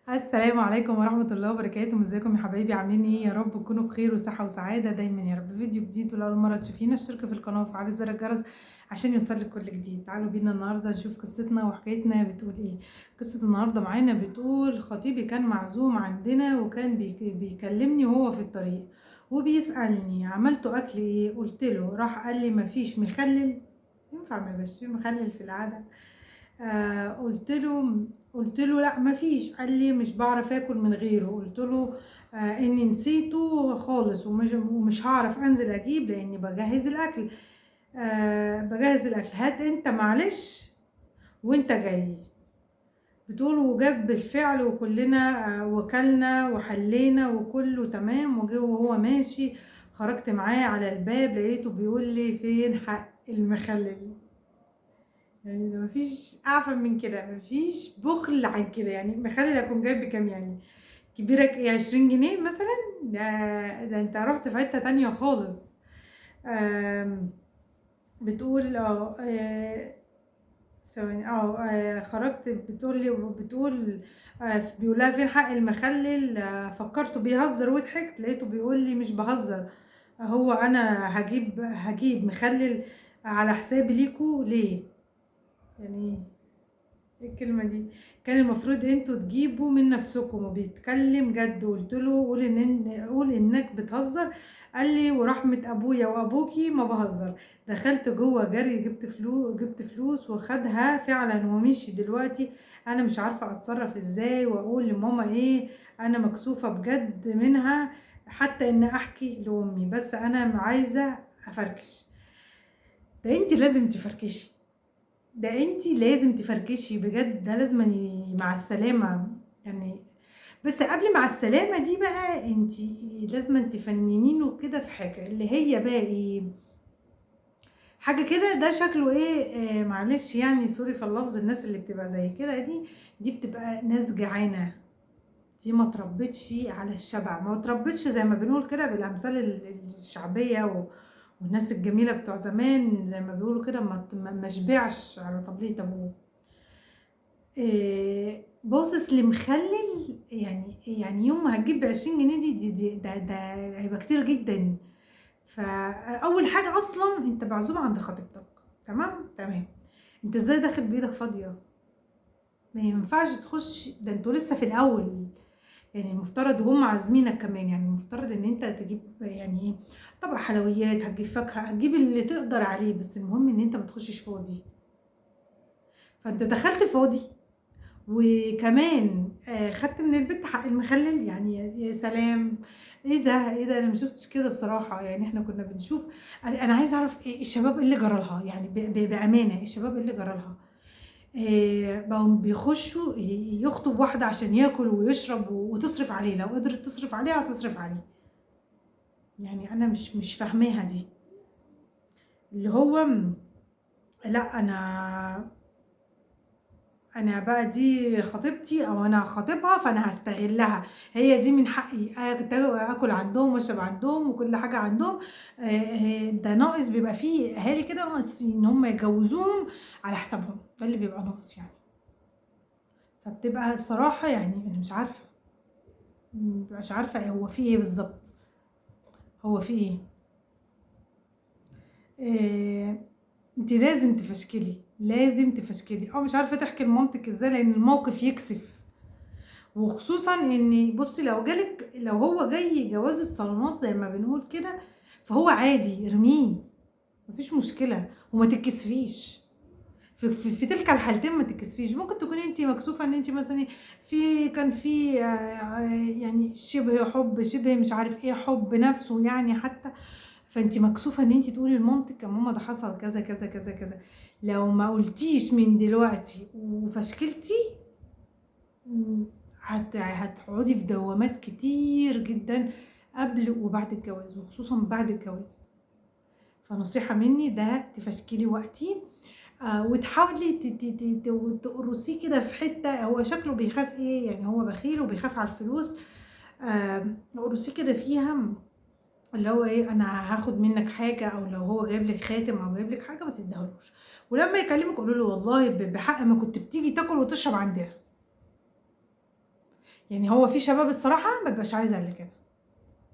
السلام عليكم ورحمة الله وبركاته، ازيكم يا حبايبي؟ عاملين ايه؟ يا رب تكونوا بخير وصحة وسعادة دايما يا رب. فيديو جديد، ولو أول مرة تشوفينا اشتركي في القناة وفعلي زر الجرس عشان يوصلك كل جديد. تعالوا بينا النهاردة نشوف قصتنا وحكايتنا بتقول ايه. قصة النهاردة معانا بتقول: خطيبي كان معزوم عندنا وكان بيكلمني وهو في الطريق وبيسألني عملتوا أكل ايه؟ قلت له. راح قال لي مفيش مخلل. ينفع ما يبقاش فيه مخلل في العادة؟ قلت له لا مفيش. قال لي مش بعرف اكل من غيره. قلت له اني نسيته خالص ومش هعرف انزل اجيب لاني بجهز الاكل. هات انت معلش وانت جاي. بتقول وجاب بالفعل وكلنا وكلنا وحلينا وكله تمام. وجه وهو ماشي خرجت معاه على الباب لقيته بيقول لي فين حق المخلل. يعني ده مفيش أعفن من كده، مفيش بخل عن كده. يعني مخلي أكون جايب بكام يعني؟ كبيرك ايه، 20 جنيه مثلا؟ ده انت رحت في حتة تانية خالص. آم، بتقول ثواني. خرجت. بيقول لها فين حق المخلل. فكرته بيهزر وضحكت لقيته بيقول لي مش بهزر. هو انا هجيب مخلل على حسابي ليكوا ليه؟ يعني ايه الكلمة دي؟ كان المفروض انتوا تجيبوا من نفسكم. وبيتكلم جد. قلت له قول انك بتهزر. قال لي ورحمة ابويا وابوكي ما بهزر. دخلت جوه جري جبت فلوس وخدها فعلا ومشي. دلوقتي انا مش عارفة اتصرف ازاي واقول لماما ايه. انا مكسوفة بجد منها حتى ان احكي لامي، بس انا عايزة افركش. ده انت لازم تفركشي. بجد. ده لازم مع السلامة يعني. بس قبل مع السلامة دي بقى انت لازم تفننينه كده في حاجة اللي هي بقى ايه. حاجة كده ده شكله ايه. معلش يعني سوري في اللفظ. الناس اللي بتبقى زي كده دي بتبقى ناس جعانة. دي ما تربتش على الشبع، ما تربتش زي ما بنقول كده بالامثال الشعبية والناس الجميلة بتوع زمان زي ما بيقولوا كده ما شبعش على طبلية ابوه. باصص لمخلل. يعني يوم ما هتجيب ب20 جنيه ده هيبقى كتير جدا. فاول حاجه اصلا انت معزوم عند خطيبتك. تمام. انت ازاي داخل بايدك فاضيه؟ ما ينفعش تخش. ده انتوا لسه في الاول. يعني المفترض وهم عازمينك كمان. يعني المفترض ان انت تجيب يعني ايه، طبق حلويات، هتجيب فاكهه، هتجيب اللي تقدر عليه. بس المهم ان انت ما تخشش فاضي. فانت دخلت فاضي وكمان خدت من البت حق المخلل. يعني يا سلام. ايه ده انا ما شفتش كده الصراحه. يعني احنا كنا بنشوف. انا عايزه اعرف إيه الشباب اللي جرى لها. يعني بامانه الشباب اللي جرى لها. بقوا بيخشوا يخطب واحده عشان ياكل ويشرب وتصرف عليه. لو قدرت تصرف عليه هتصرف عليه. يعني انا مش فاهماها دي. اللي هو لا انا بقى دي خطيبتي او انا خطيبها فانا هستغلها. هي دي من حقي اكل عندهم واشرب عندهم وكل حاجه عندهم. ده ناقص بيبقى فيه اهالي كده ناقص ان هم يجوزوهم على حسابهم. ده اللي بيبقى ناقص يعني. فبتبقى الصراحه يعني انا مش عارفه. مش عارفه هو في ايه بالظبط. هو في ايه؟ آه، انت لازم تفشكلي او مش عارفه تحكي لمامتك ازاي لان الموقف يكسف. وخصوصا ان بصي لو هو جاي جواز الصالونات زي ما بنقول كده فهو عادي ارميه. مفيش مشكله وما تتكسفيش. في تلك الحالتين ما تتكسفيش. ممكن تكوني انت مكسوفه ان انت مثلا كان في يعني شبه حب شبه مش عارف ايه حب نفسه يعني حتى. فانت مكسوفه ان انت تقولي لمامتك يا ماما ده حصل كذا كذا كذا كذا. لو ما قلتيش من دلوقتي وفشكلتي هتقعدي في دوامات كتير جدا قبل وبعد الجواز وخصوصا بعد الجواز. فنصيحة مني ده تفشكلي وقتي. وتحاولي تقرصيه كده في حتة هو شكله بيخاف ايه. يعني هو بخيل وبيخاف على الفلوس. قرصيه كده فيها اللي هو ايه انا هاخد منك حاجة. او لو هو جايب لك خاتم او جايب لك حاجة ما تديهالوش. ولما يكلمك قولوا له والله بحق ما كنت بتيجي تاكل وتشرب عندنا. يعني هو في شباب الصراحه ما بيبقاش عايز الا كده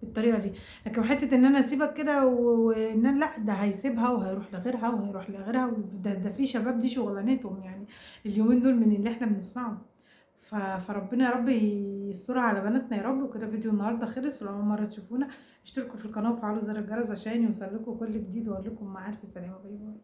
بالطريقه دي. لكن حته ان انا اسيبك كده وان لا، ده هيسيبها وهيروح لغيرها وهيروح لغيرها، ده في شباب دي شغلانتهم يعني اليومين دول من اللي احنا بنسمعه. فربنا يا رب يسترها على بناتنا يا رب. وكده فيديو النهارده خلص. ولو اول مره تشوفونا اشتركوا في القناه وفعلوا زر الجرس عشان يوصل لكم كل جديد، واقول لكم مع الف سلامه. باي باي.